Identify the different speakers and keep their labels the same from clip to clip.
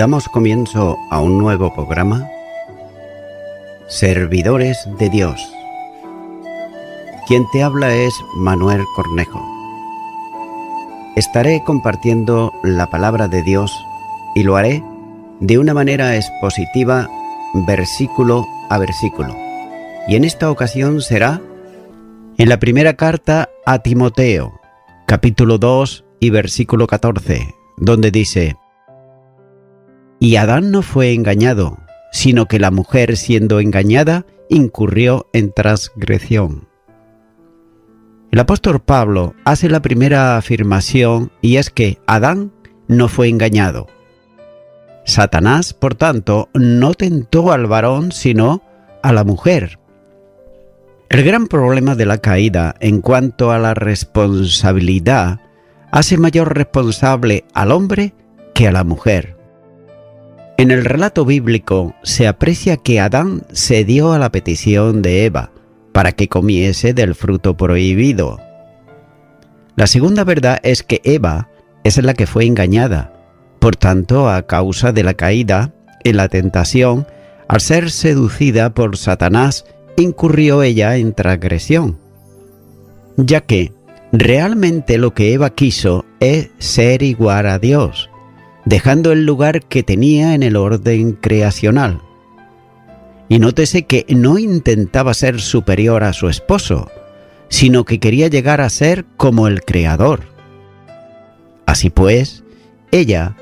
Speaker 1: Damos comienzo a un nuevo programa, Servidores de Dios. Quien te habla es Manuel Cornejo. Estaré compartiendo la palabra de Dios y lo haré de una manera expositiva, versículo a versículo. Y en esta ocasión será en la primera carta a Timoteo, capítulo 2 y versículo 14, donde dice: Y Adán no fue engañado, sino que la mujer, siendo engañada, incurrió en transgresión. El apóstol Pablo hace la primera afirmación, y es que Adán no fue engañado. Satanás, por tanto, no tentó al varón, sino a la mujer. El gran problema de la caída en cuanto a la responsabilidad hace mayor responsable al hombre que a la mujer. En el relato bíblico se aprecia que Adán cedió a la petición de Eva para que comiese del fruto prohibido. La segunda verdad es que Eva es la que fue engañada. Por tanto, a causa de la caída en la tentación, al ser seducida por Satanás, incurrió ella en transgresión, ya que realmente lo que Eva quiso es ser igual a Dios, dejando el lugar que tenía en el orden creacional. Y nótese que no intentaba ser superior a su esposo, sino que quería llegar a ser como el Creador. Así pues, ella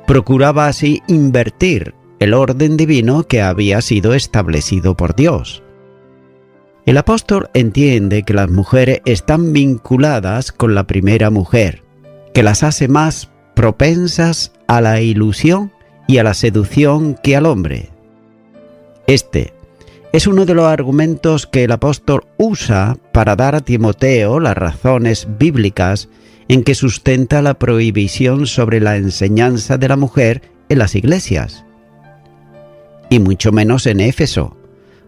Speaker 1: procuraba así invertir el orden divino que había sido establecido por Dios. El apóstol entiende que las mujeres están vinculadas con la primera mujer, que las hace más propensas a la ilusión y a la seducción que al hombre. Este es uno de los argumentos que el apóstol usa para dar a Timoteo las razones bíblicas en que sustenta la prohibición sobre la enseñanza de la mujer en las iglesias. Y mucho menos en Éfeso,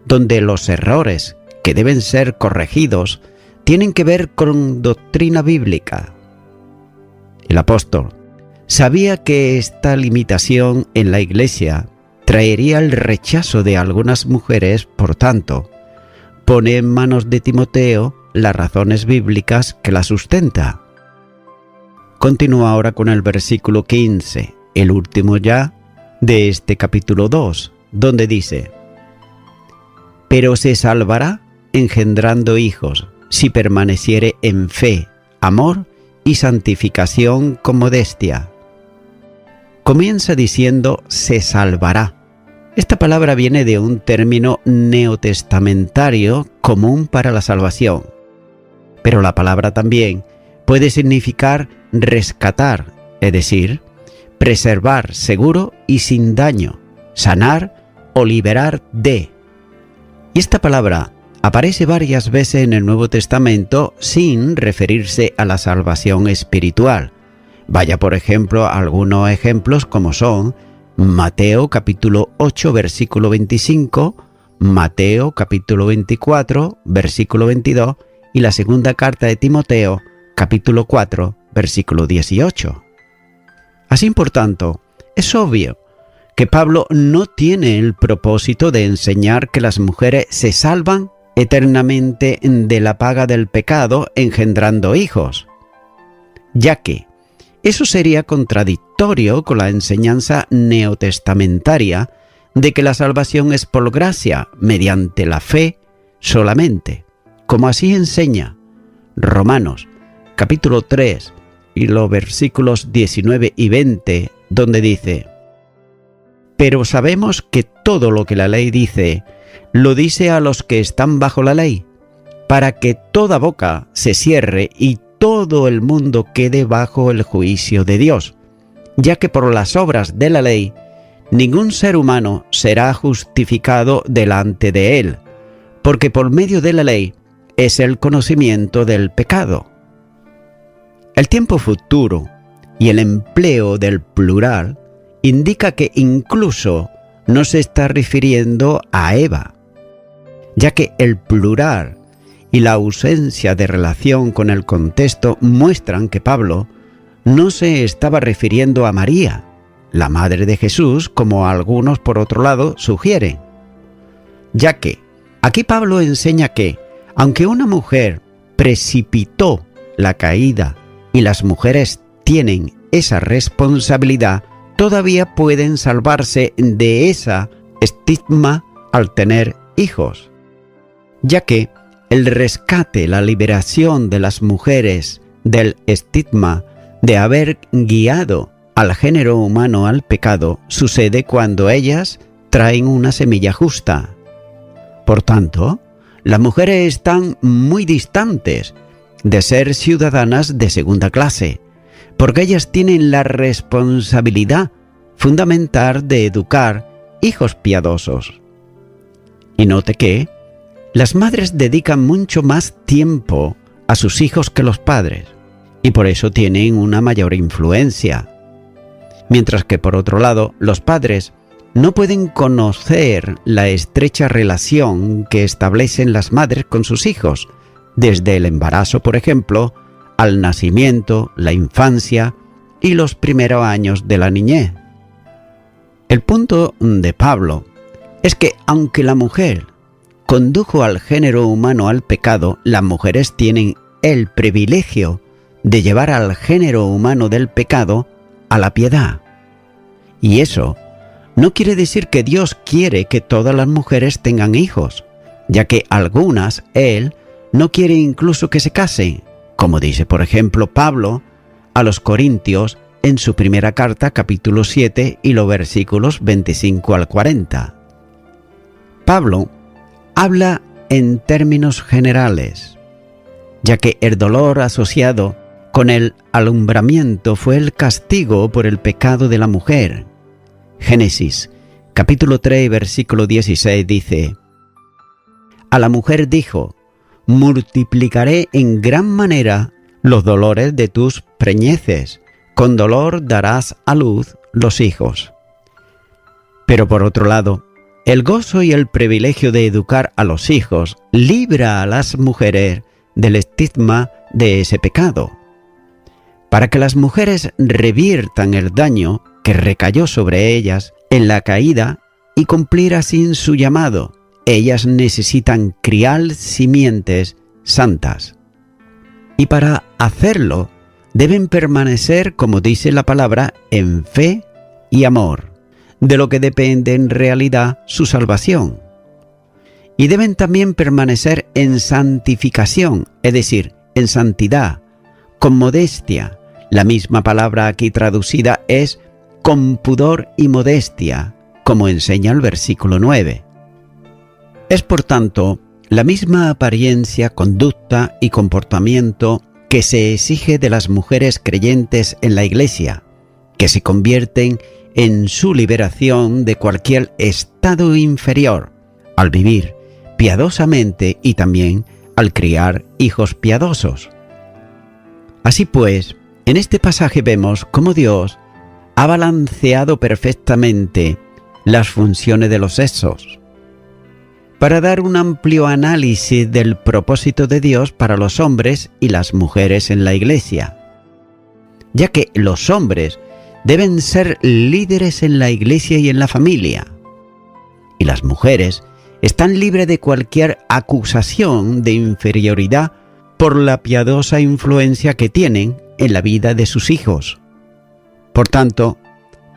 Speaker 1: donde los errores que deben ser corregidos tienen que ver con doctrina bíblica. El apóstol sabía que esta limitación en la iglesia traería el rechazo de algunas mujeres, por tanto, pone en manos de Timoteo las razones bíblicas que la sustenta. Continúa ahora con el versículo 15, el último ya de este capítulo 2, donde dice: Pero se salvará engendrando hijos, si permaneciere en fe, amor y santificación con modestia. Comienza diciendo se salvará. Esta palabra viene de un término neotestamentario común para la salvación, pero la palabra también puede significar rescatar, es decir, preservar seguro y sin daño, sanar o liberar de. Y esta palabra aparece varias veces en el Nuevo Testamento sin referirse a la salvación espiritual. Vaya, por ejemplo, algunos ejemplos como son Mateo capítulo 8 versículo 25, Mateo capítulo 24 versículo 22 y la segunda carta de Timoteo capítulo 4 versículo 18. Así, por tanto, es obvio que Pablo no tiene el propósito de enseñar que las mujeres se salvan eternamente de la paga del pecado engendrando hijos, ya que eso sería contradictorio con la enseñanza neotestamentaria de que la salvación es por gracia, mediante la fe solamente, como así enseña Romanos capítulo 3 y los versículos 19 y 20, donde dice: Pero sabemos que todo lo que la ley dice, lo dice a los que están bajo la ley, para que toda boca se cierre y todo el mundo quede bajo el juicio de Dios, ya que por las obras de la ley ningún ser humano será justificado delante de él, porque por medio de la ley es el conocimiento del pecado. El tiempo futuro y el empleo del plural indica que incluso no se está refiriendo a Eva, ya que el plural y la ausencia de relación con el contexto muestran que Pablo no se estaba refiriendo a María, la madre de Jesús, como algunos por otro lado sugieren. Ya que aquí Pablo enseña que, aunque una mujer precipitó la caída y las mujeres tienen esa responsabilidad, todavía pueden salvarse de esa estigma al tener hijos, ya que el rescate, la liberación de las mujeres del estigma de haber guiado al género humano al pecado sucede cuando ellas traen una semilla justa. Por tanto, las mujeres están muy distantes de ser ciudadanas de segunda clase, porque ellas tienen la responsabilidad fundamental de educar hijos piadosos. Y note que las madres dedican mucho más tiempo a sus hijos que los padres, y por eso tienen una mayor influencia. Mientras que por otro lado, los padres no pueden conocer la estrecha relación que establecen las madres con sus hijos, desde el embarazo, por ejemplo, al nacimiento, la infancia y los primeros años de la niñez. El punto de Pablo es que aunque la mujer condujo al género humano al pecado, las mujeres tienen el privilegio de llevar al género humano del pecado a la piedad. Y eso no quiere decir que Dios quiere que todas las mujeres tengan hijos, ya que algunas Él no quiere incluso que se casen, como dice por ejemplo Pablo a los Corintios en su primera carta, capítulo 7 y los versículos 25 al 40. Pablo habla en términos generales, ya que el dolor asociado con el alumbramiento fue el castigo por el pecado de la mujer. Génesis, capítulo 3, versículo 16 dice: A la mujer dijo: multiplicaré en gran manera los dolores de tus preñeces, con dolor darás a luz los hijos. Pero por otro lado, el gozo y el privilegio de educar a los hijos libra a las mujeres del estigma de ese pecado. Para que las mujeres reviertan el daño que recayó sobre ellas en la caída y cumplir así su llamado, ellas necesitan criar simientes santas. Y para hacerlo, deben permanecer, como dice la palabra, en fe y amor, de lo que depende en realidad su salvación. Y deben también permanecer en santificación, es decir, en santidad, con modestia. La misma palabra aquí traducida es con pudor y modestia, como enseña el versículo 9. Es por tanto la misma apariencia, conducta y comportamiento que se exige de las mujeres creyentes en la Iglesia, que se convierten en su liberación de cualquier estado inferior, al vivir piadosamente y también al criar hijos piadosos. Así pues, en este pasaje vemos cómo Dios ha balanceado perfectamente las funciones de los sexos, para dar un amplio análisis del propósito de Dios para los hombres y las mujeres en la Iglesia, ya que los hombres deben ser líderes en la Iglesia y en la familia, y las mujeres están libres de cualquier acusación de inferioridad por la piadosa influencia que tienen en la vida de sus hijos. Por tanto,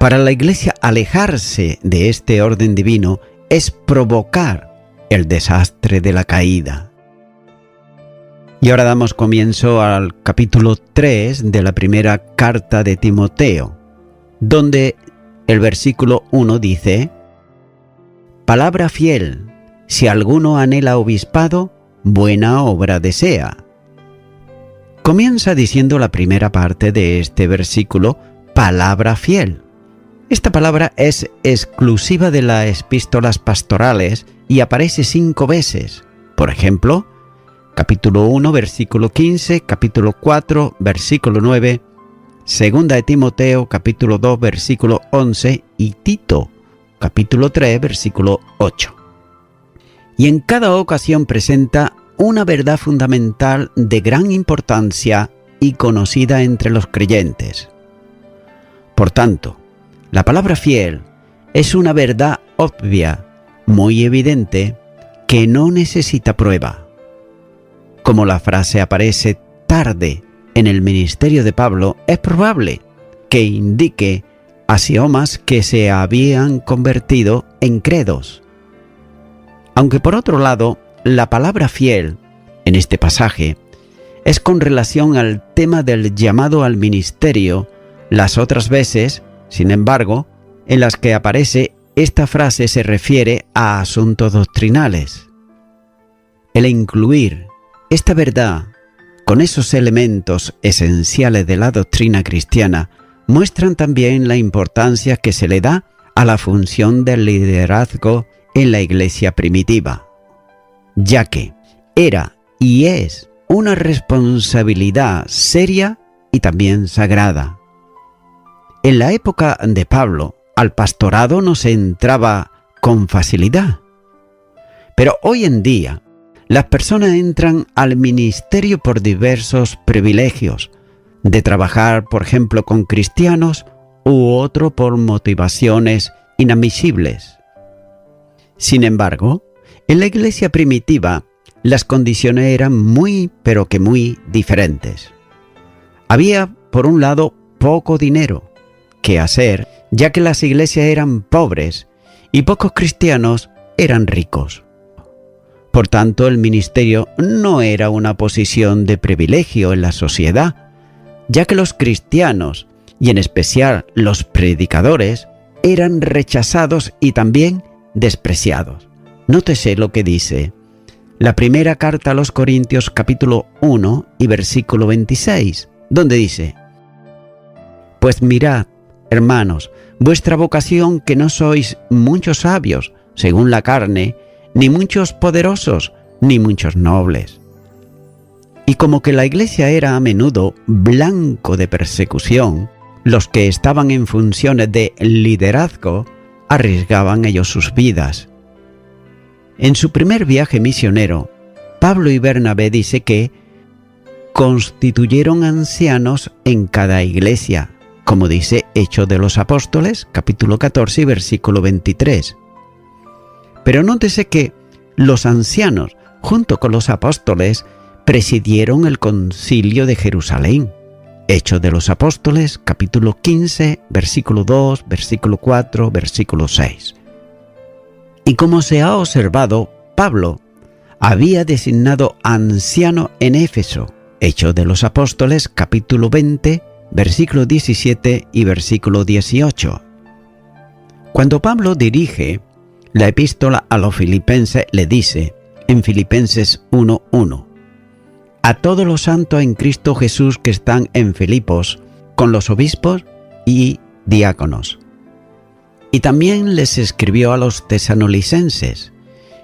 Speaker 1: para la Iglesia alejarse de este orden divino es provocar el desastre de la caída. Y ahora damos comienzo al capítulo 3 de la primera carta de Timoteo, donde el versículo 1 dice: Palabra fiel, si alguno anhela obispado, buena obra desea. Comienza diciendo la primera parte de este versículo, palabra fiel. Esta palabra es exclusiva de las epístolas pastorales y aparece 5 veces. Por ejemplo, capítulo 1, versículo 15, capítulo 4, versículo 9, segunda de Timoteo, capítulo 2, versículo 11 y Tito, capítulo 3, versículo 8. Y en cada ocasión presenta una verdad fundamental de gran importancia y conocida entre los creyentes. Por tanto, La palabra fiel es una verdad obvia, muy evidente, que no necesita prueba. Como la frase aparece tarde en el ministerio de Pablo, es probable que indique axiomas que se habían convertido en credos. Aunque por otro lado, la palabra fiel, en este pasaje, es con relación al tema del llamado al ministerio. Las otras veces, sin embargo, en las que aparece esta frase se refiere a asuntos doctrinales. El incluir esta verdad con esos elementos esenciales de la doctrina cristiana muestran también la importancia que se le da a la función del liderazgo en la iglesia primitiva, ya que era y es una responsabilidad seria y también sagrada. En la época de Pablo, al pastorado no se entraba con facilidad, pero hoy en día las personas entran al ministerio por diversos privilegios, de trabajar, por ejemplo, con cristianos u otro por motivaciones inadmisibles. Sin embargo, en la iglesia primitiva, las condiciones eran muy, pero que muy diferentes. Había, por un lado, poco dinero que hacer, ya que las iglesias eran pobres y pocos cristianos eran ricos. Por tanto, el ministerio no era una posición de privilegio en la sociedad, ya que los cristianos, y en especial los predicadores, eran rechazados y también despreciados. Nótese lo que dice la primera carta a los Corintios capítulo 1 y versículo 26, donde dice: Pues mirad, hermanos, vuestra vocación, que no sois muchos sabios, según la carne, ni muchos poderosos, ni muchos nobles. Y como que la iglesia era a menudo blanco de persecución, los que estaban en funciones de liderazgo arriesgaban ellos sus vidas. En su primer viaje misionero, Pablo y Bernabé dice que constituyeron ancianos en cada iglesia, como dice Hechos de los Apóstoles, capítulo 14 y versículo 23. Pero nótese que los ancianos, junto con los apóstoles, presidieron el concilio de Jerusalén. Hechos de los Apóstoles, capítulo 15, versículo 2, versículo 4, versículo 6. Y como se ha observado, Pablo había designado anciano en Éfeso. Hechos de los Apóstoles, capítulo 20, versículo 17 y versículo 18. Cuando Pablo dirige la epístola a los filipenses, le dice en Filipenses 1:1: A todos los santos en Cristo Jesús que están en Filipos, con los obispos y diáconos. Y también les escribió a los tesalonicenses.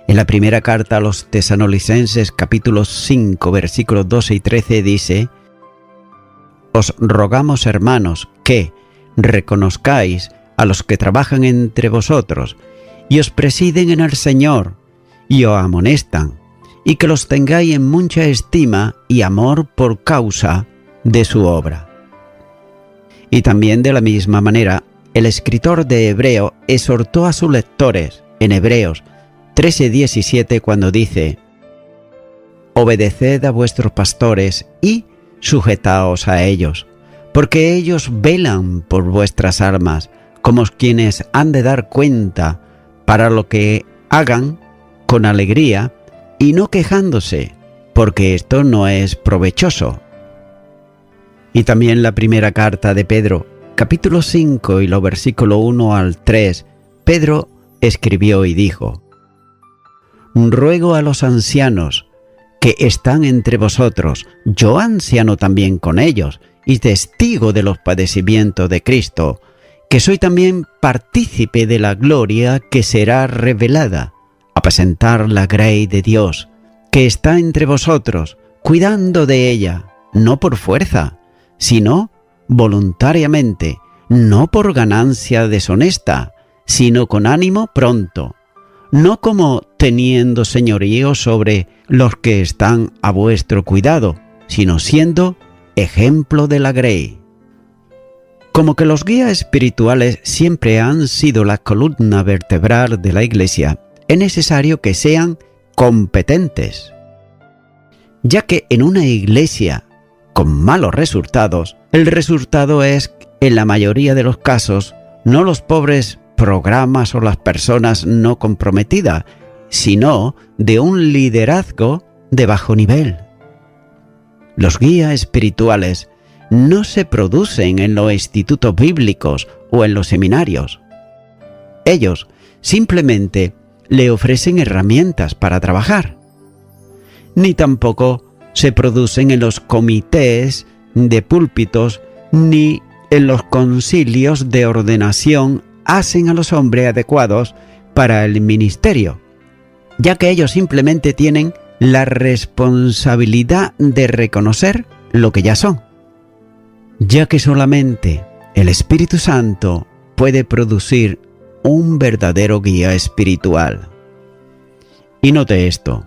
Speaker 1: En la primera carta a los tesalonicenses, capítulo 5, versículos 12 y 13, dice: Os rogamos, hermanos, que reconozcáis a los que trabajan entre vosotros y os presiden en el Señor y os amonestan, y que los tengáis en mucha estima y amor por causa de su obra. Y también de la misma manera, el escritor de Hebreo exhortó a sus lectores en Hebreos 13:17 cuando dice: Obedeced a vuestros pastores y sujetaos a ellos, porque ellos velan por vuestras almas, como quienes han de dar cuenta, para lo que hagan con alegría y no quejándose, porque esto no es provechoso. Y también la primera carta de Pedro, capítulo 5 y los versículos 1 al 3, Pedro escribió y dijo: Ruego a los ancianos que están entre vosotros, yo anciano también con ellos, y testigo de los padecimientos de Cristo, que soy también partícipe de la gloria que será revelada, apacentar la grey de Dios, que está entre vosotros, cuidando de ella, no por fuerza, sino voluntariamente, no por ganancia deshonesta, sino con ánimo pronto, no como teniendo señorío sobre los que están a vuestro cuidado, sino siendo ejemplo de la grey. Como que los guías espirituales siempre han sido la columna vertebral de la Iglesia, es necesario que sean competentes, ya que en una iglesia con malos resultados, el resultado es, en la mayoría de los casos, no los pobres programas o las personas no comprometidas, sino de un liderazgo de bajo nivel. Los guías espirituales no se producen en los institutos bíblicos o en los seminarios. Ellos simplemente le ofrecen herramientas para trabajar. Ni tampoco se producen en los comités de púlpitos ni en los concilios de ordenación hacen a los hombres adecuados para el ministerio, ya que ellos simplemente tienen la responsabilidad de reconocer lo que ya son, ya que solamente el Espíritu Santo puede producir un verdadero guía espiritual. Y note esto: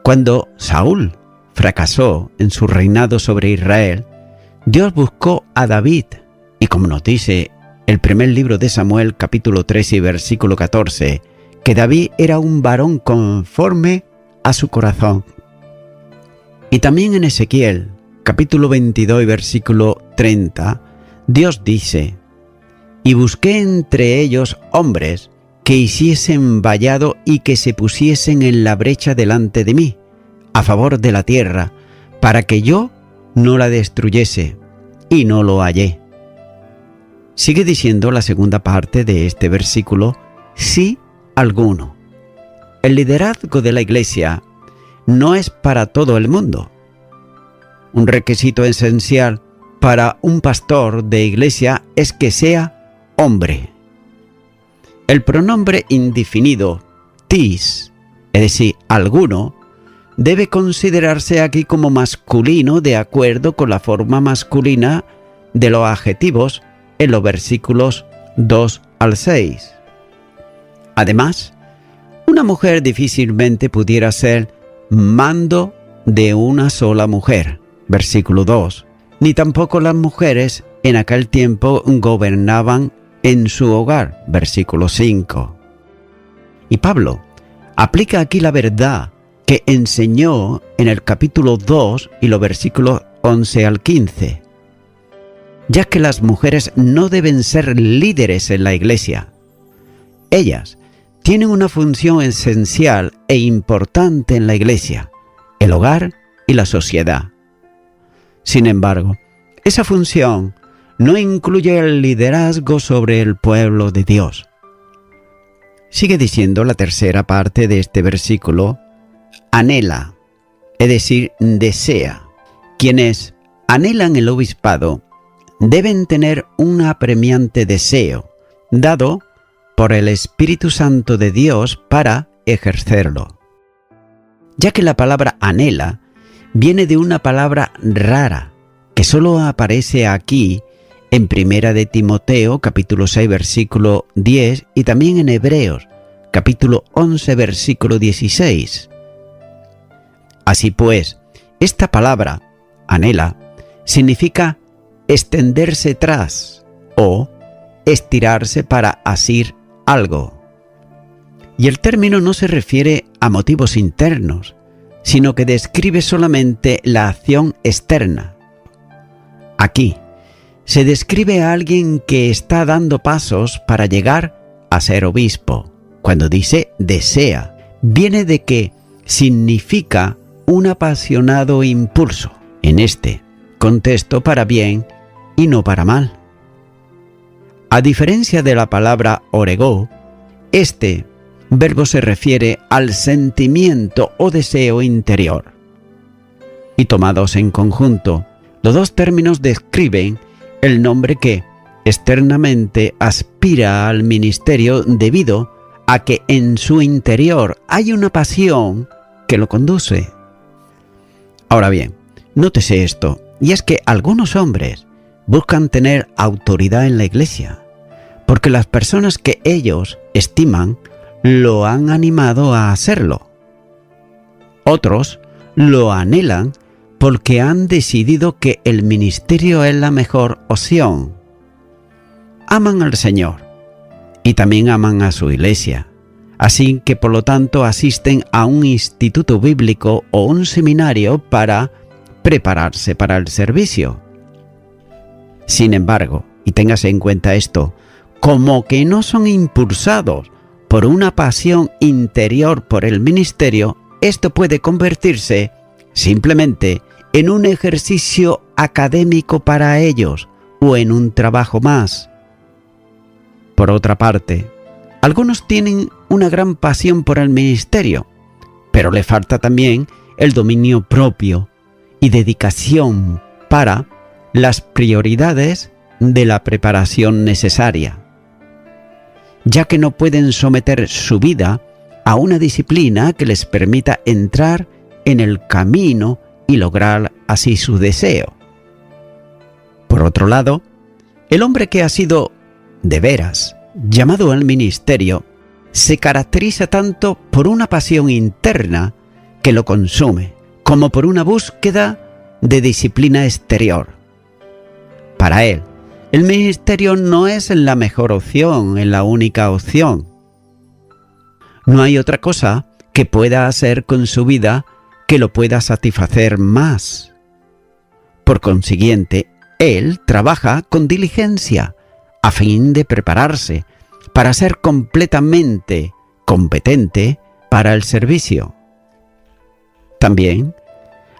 Speaker 1: cuando Saúl fracasó en su reinado sobre Israel, Dios buscó a David, y como nos dice el primer libro de Samuel, capítulo 3 y versículo 14, que David era un varón conforme a su corazón. Y también en Ezequiel, capítulo 22 y versículo 30, Dios dice: y busqué entre ellos hombres que hiciesen vallado y que se pusiesen en la brecha delante de mí, a favor de la tierra, para que yo no la destruyese, y no lo hallé. Sigue diciendo la segunda parte de este versículo: sí alguno. El liderazgo de la Iglesia no es para todo el mundo. Un requisito esencial para un pastor de iglesia es que sea hombre. El pronombre indefinido, tis, es decir, alguno, debe considerarse aquí como masculino de acuerdo con la forma masculina de los adjetivos en los versículos 2 al 6. Además, una mujer difícilmente pudiera ser mando de una sola mujer, versículo 2, ni tampoco las mujeres en aquel tiempo gobernaban en su hogar, versículo 5. Y Pablo aplica aquí la verdad que enseñó en el capítulo 2 y los versículos 11 al 15, ya que las mujeres no deben ser líderes en la iglesia. Ellas tienen una función esencial e importante en la iglesia, el hogar y la sociedad. Sin embargo, esa función no incluye el liderazgo sobre el pueblo de Dios. Sigue diciendo la tercera parte de este versículo: anhela, es decir, desea. Quienes anhelan el obispado deben tener un apremiante deseo, dado por el Espíritu Santo de Dios para ejercerlo. Ya que la palabra anhela viene de una palabra rara, que solo aparece aquí en Primera de Timoteo, capítulo 6, versículo 10, y también en Hebreos, capítulo 11, versículo 16. Así pues, esta palabra, anhela, significa extenderse tras o estirarse para asir algo. Y el término no se refiere a motivos internos, sino que describe solamente la acción externa. Aquí se describe a alguien que está dando pasos para llegar a ser obispo. Cuando dice desea, viene de que significa un apasionado impulso, en este contexto para bien y no para mal. A diferencia de la palabra orego, este verbo se refiere al sentimiento o deseo interior. Y tomados en conjunto, los dos términos describen el nombre que externamente aspira al ministerio debido a que en su interior hay una pasión que lo conduce. Ahora bien, nótese esto, y es que algunos hombres buscan tener autoridad en la iglesia, porque las personas que ellos estiman lo han animado a hacerlo. Otros lo anhelan porque han decidido que el ministerio es la mejor opción. aman al Señor y también aman a su iglesia. Así que por lo tanto asisten a un instituto bíblico o un seminario para prepararse para el servicio. Sin embargo, y téngase en cuenta esto, como que no son impulsados por una pasión interior por el ministerio, esto puede convertirse simplemente en un ejercicio académico para ellos o en un trabajo más. Por otra parte, algunos tienen una gran pasión por el ministerio, pero le falta también el dominio propio y dedicación para las prioridades de la preparación necesaria, ya que no pueden someter su vida a una disciplina que les permita entrar en el camino y lograr así su deseo. Por otro lado, el hombre que ha sido de veras llamado al ministerio se caracteriza tanto por una pasión interna que lo consume, como por una búsqueda de disciplina exterior. Para él, el ministerio no es la mejor opción, es la única opción. No hay otra cosa que pueda hacer con su vida que lo pueda satisfacer más. Por consiguiente, él trabaja con diligencia a fin de prepararse para ser completamente competente para el servicio. También,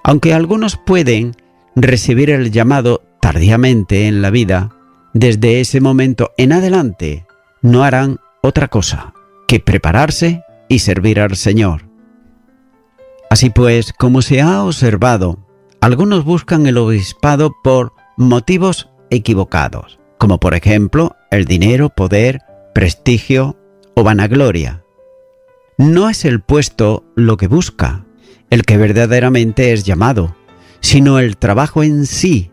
Speaker 1: aunque algunos pueden recibir el llamado tardíamente en la vida, desde ese momento en adelante no harán otra cosa que prepararse y servir al Señor. Así pues, como se ha observado, algunos buscan el obispado por motivos equivocados, como por ejemplo el dinero, poder, prestigio o vanagloria. No es el puesto lo que busca, el que verdaderamente es llamado, sino el trabajo en sí.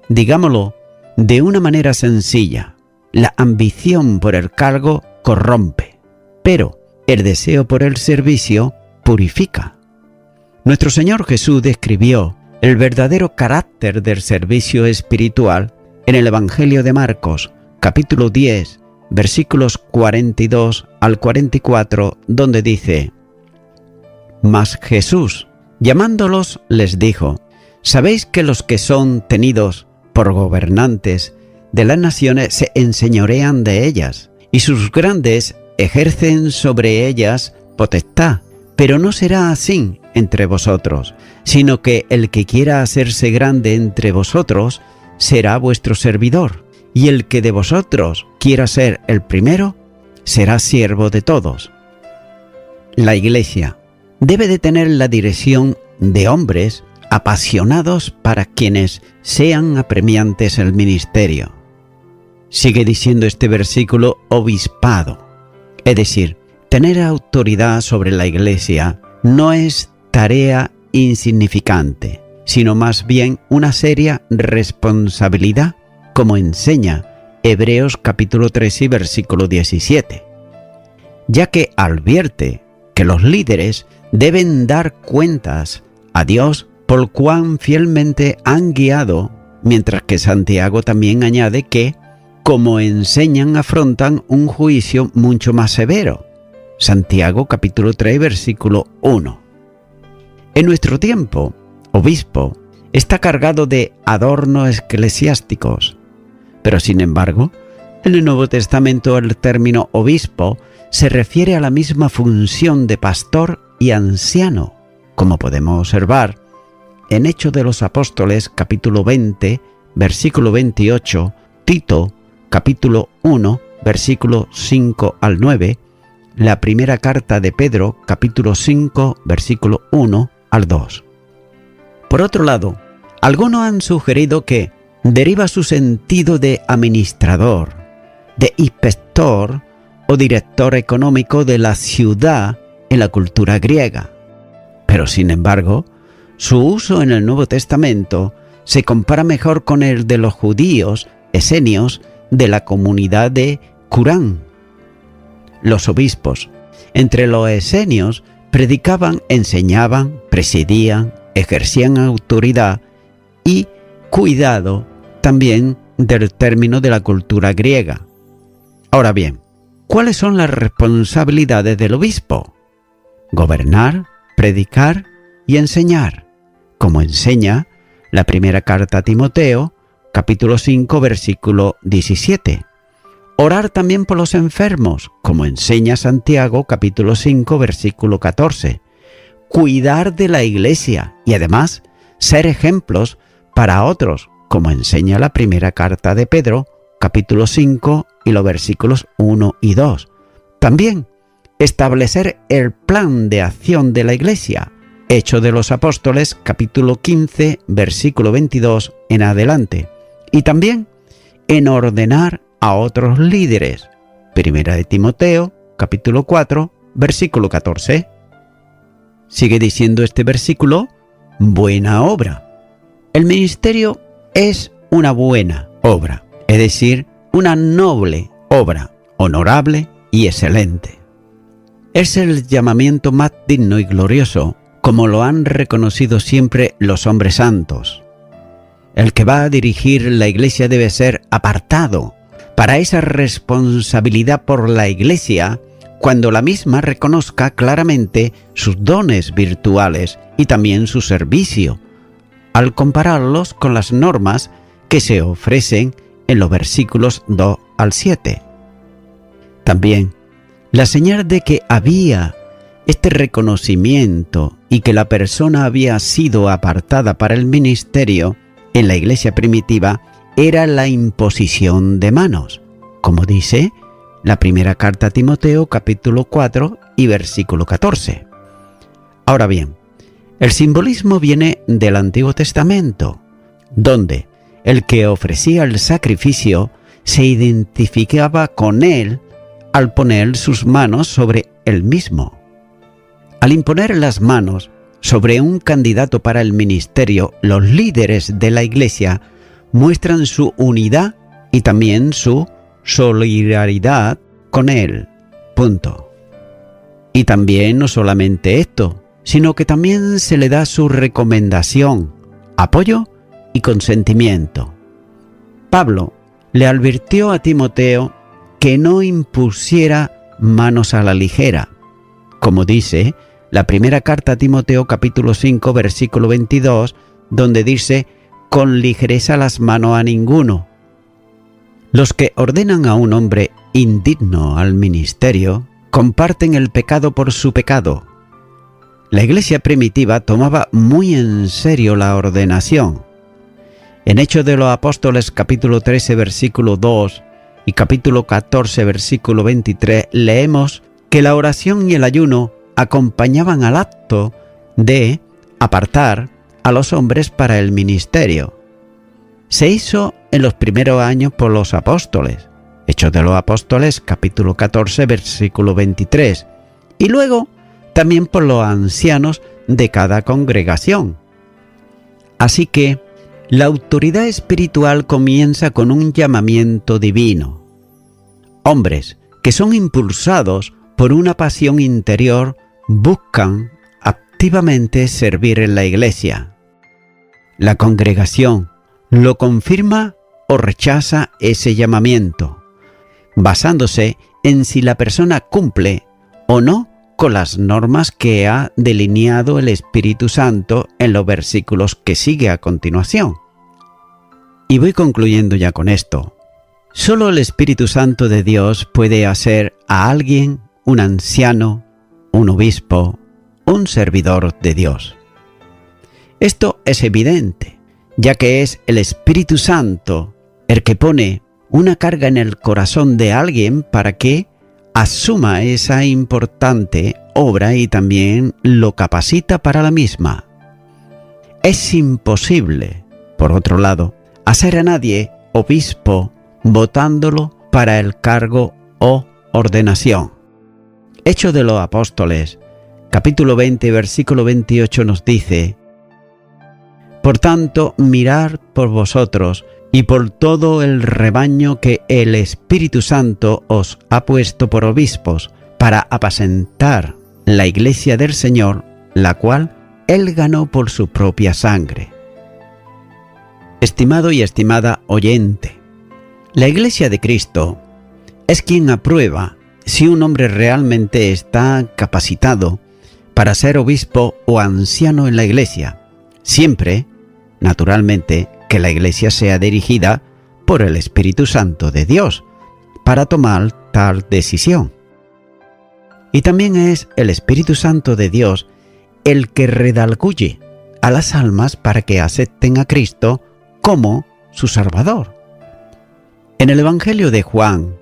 Speaker 1: Digámoslo de una manera sencilla, la ambición por el cargo corrompe, pero el deseo por el servicio purifica. Nuestro Señor Jesús describió el verdadero carácter del servicio espiritual en el Evangelio de Marcos, capítulo 10, versículos 42 al 44, donde dice: Mas Jesús, llamándolos, les dijo: ¿Sabéis que los que son tenidos por gobernantes de las naciones se enseñorean de ellas, y sus grandes ejercen sobre ellas potestad? Pero no será así entre vosotros, sino que el que quiera hacerse grande entre vosotros será vuestro servidor, y el que de vosotros quiera ser el primero será siervo de todos. La Iglesia debe de tener la dirección de hombres apasionados para quienes sean apremiantes el ministerio. Sigue diciendo este versículo obispado, es decir, tener autoridad sobre la Iglesia no es tarea insignificante, sino más bien una seria responsabilidad, como enseña Hebreos capítulo 13 y versículo 17, ya que advierte que los líderes deben dar cuentas a Dios por cuán fielmente han guiado, mientras que Santiago también añade que, como enseñan, afrontan un juicio mucho más severo. Santiago capítulo 3 versículo 1. En nuestro tiempo, obispo está cargado de adornos eclesiásticos, pero sin embargo, en el Nuevo Testamento el término obispo se refiere a la misma función de pastor y anciano, como podemos observar en Hechos de los Apóstoles capítulo 20, versículo 28, Tito capítulo 1, versículo 5 al 9, la primera carta de Pedro capítulo 5, versículo 1 al 2. Por otro lado, algunos han sugerido que deriva su sentido de administrador, de inspector o director económico de la ciudad en la cultura griega. Pero sin embargo, su uso en el Nuevo Testamento se compara mejor con el de los judíos esenios de la comunidad de Qumran. Los obispos entre los esenios predicaban, enseñaban, presidían, ejercían autoridad y cuidado también del término de la cultura griega. Ahora bien, ¿cuáles son las responsabilidades del obispo? Gobernar, predicar y enseñar, como enseña la primera carta a Timoteo, capítulo 5, versículo 17. Orar también por los enfermos, como enseña Santiago, capítulo 5, versículo 14. Cuidar de la iglesia y además ser ejemplos para otros, como enseña la primera carta de Pedro, capítulo 5 y los versículos 1 y 2. También establecer el plan de acción de la iglesia, Hechos de los Apóstoles, capítulo 15, versículo 22 en adelante. Y también en ordenar a otros líderes, primera de Timoteo, capítulo 4, versículo 14. Sigue diciendo este versículo, buena obra. El ministerio es una buena obra, es decir, una noble obra, honorable y excelente. Es el llamamiento más digno y glorioso, como lo han reconocido siempre los hombres santos. El que va a dirigir la iglesia debe ser apartado para esa responsabilidad por la iglesia cuando la misma reconozca claramente sus dones virtuales y también su servicio, al compararlos con las normas que se ofrecen en los versículos 2 al 7. También, la señal de que había este reconocimiento y que la persona había sido apartada para el ministerio en la iglesia primitiva era la imposición de manos, como dice la primera carta a Timoteo, capítulo 4 y versículo 14. Ahora bien, el simbolismo viene del Antiguo Testamento, donde el que ofrecía el sacrificio se identificaba con él al poner sus manos sobre él mismo. Al imponer las manos sobre un candidato para el ministerio, los líderes de la iglesia muestran su unidad y también su solidaridad con él. Punto. Y también no solamente esto, sino que también se le da su recomendación, apoyo y consentimiento. Pablo le advirtió a Timoteo que no impusiera manos a la ligera, como dice la primera carta a Timoteo capítulo 5 versículo 22, donde dice, con ligereza las manos a ninguno. Los que ordenan a un hombre indigno al ministerio comparten el pecado por su pecado. La iglesia primitiva tomaba muy en serio la ordenación. En Hechos de los Apóstoles capítulo 13 versículo 2 y capítulo 14 versículo 23 leemos que la oración y el ayuno acompañaban al acto de apartar a los hombres para el ministerio. Se hizo en los primeros años por los apóstoles, Hechos de los Apóstoles capítulo 14 versículo 23, y luego también por los ancianos de cada congregación. Así que la autoridad espiritual comienza con un llamamiento divino. Hombres que son impulsados por una pasión interior buscan activamente servir en la iglesia. La congregación lo confirma o rechaza ese llamamiento, basándose en si la persona cumple o no con las normas que ha delineado el Espíritu Santo en los versículos que sigue a continuación. Y voy concluyendo ya con esto. Solo el Espíritu Santo de Dios puede hacer a alguien un anciano, un obispo, un servidor de Dios. Esto es evidente, ya que es el Espíritu Santo el que pone una carga en el corazón de alguien para que asuma esa importante obra y también lo capacita para la misma. Es imposible, por otro lado, hacer a nadie obispo votándolo para el cargo o ordenación. Hechos de los Apóstoles, capítulo 20, versículo 28 nos dice: por tanto, mirad por vosotros y por todo el rebaño que el Espíritu Santo os ha puesto por obispos, para apacentar la iglesia del Señor, la cual Él ganó por su propia sangre. Estimado y estimada oyente, La Iglesia de Cristo es quien aprueba si un hombre realmente está capacitado para ser obispo o anciano en la Iglesia, siempre, naturalmente, que la Iglesia sea dirigida por el Espíritu Santo de Dios para tomar tal decisión. Y también es el Espíritu Santo de Dios el que redarguye a las almas para que acepten a Cristo como su Salvador. En el Evangelio de Juan,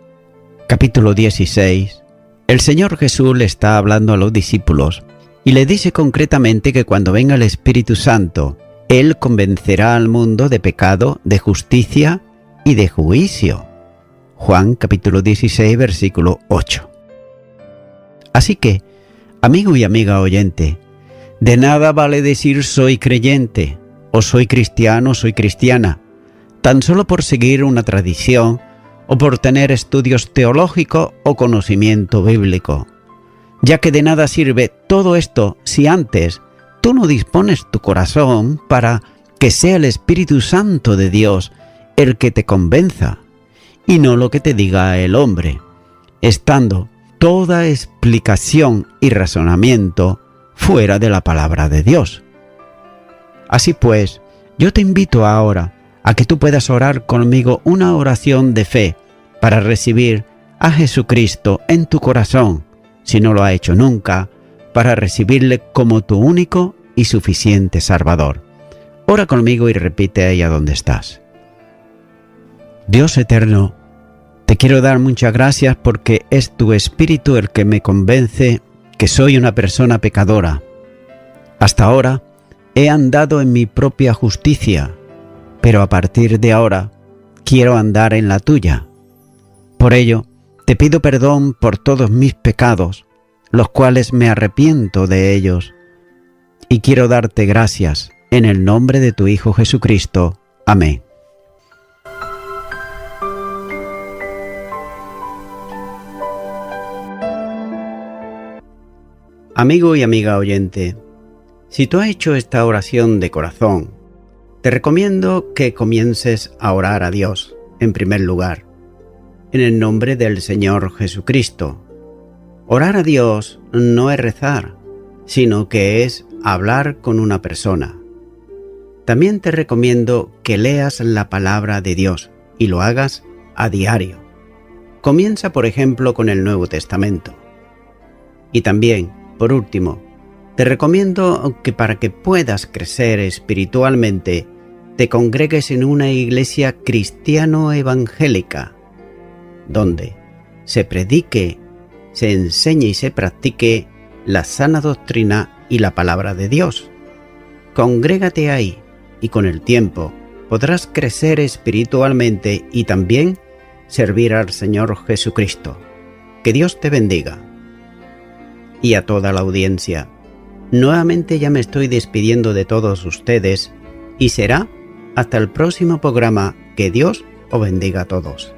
Speaker 1: capítulo 16, el Señor Jesús le está hablando a los discípulos y le dice concretamente que cuando venga el Espíritu Santo, Él convencerá al mundo de pecado, de justicia y de juicio. Juan capítulo 16, versículo 8. Así que, amigo y amiga oyente, de nada vale decir soy creyente, o soy cristiano, soy cristiana, tan solo por seguir una tradición o por tener estudios teológicos o conocimiento bíblico, ya que de nada sirve todo esto si antes tú no dispones tu corazón para que sea el Espíritu Santo de Dios el que te convenza, y no lo que te diga el hombre, estando toda explicación y razonamiento fuera de la palabra de Dios. Así pues, yo te invito ahora a que tú puedas orar conmigo una oración de fe para recibir a Jesucristo en tu corazón, si no lo ha hecho nunca, para recibirle como tu único y suficiente Salvador. Ora conmigo y repite ahí a donde estás. Dios eterno, te quiero dar muchas gracias porque es tu Espíritu el que me convence que soy una persona pecadora. Hasta ahora he andado en mi propia justicia, pero a partir de ahora quiero andar en la tuya. Por ello, te pido perdón por todos mis pecados, los cuales me arrepiento de ellos, y quiero darte gracias en el nombre de tu Hijo Jesucristo. Amén. Amigo y amiga oyente, si tú has hecho esta oración de corazón, te recomiendo que comiences a orar a Dios, en primer lugar, en el nombre del Señor Jesucristo. Orar a Dios no es rezar, sino que es hablar con una persona. También te recomiendo que leas la palabra de Dios y lo hagas a diario. Comienza, por ejemplo, con el Nuevo Testamento. Y también, por último, te recomiendo que para que puedas crecer espiritualmente, te congregues en una iglesia cristiano-evangélica, donde se predique, se enseñe y se practique la sana doctrina y la palabra de Dios. Congrégate ahí y con el tiempo podrás crecer espiritualmente y también servir al Señor Jesucristo. Que Dios te bendiga. Y a toda la audiencia, nuevamente ya me estoy despidiendo de todos ustedes y será hasta el próximo programa. Que Dios os bendiga a todos.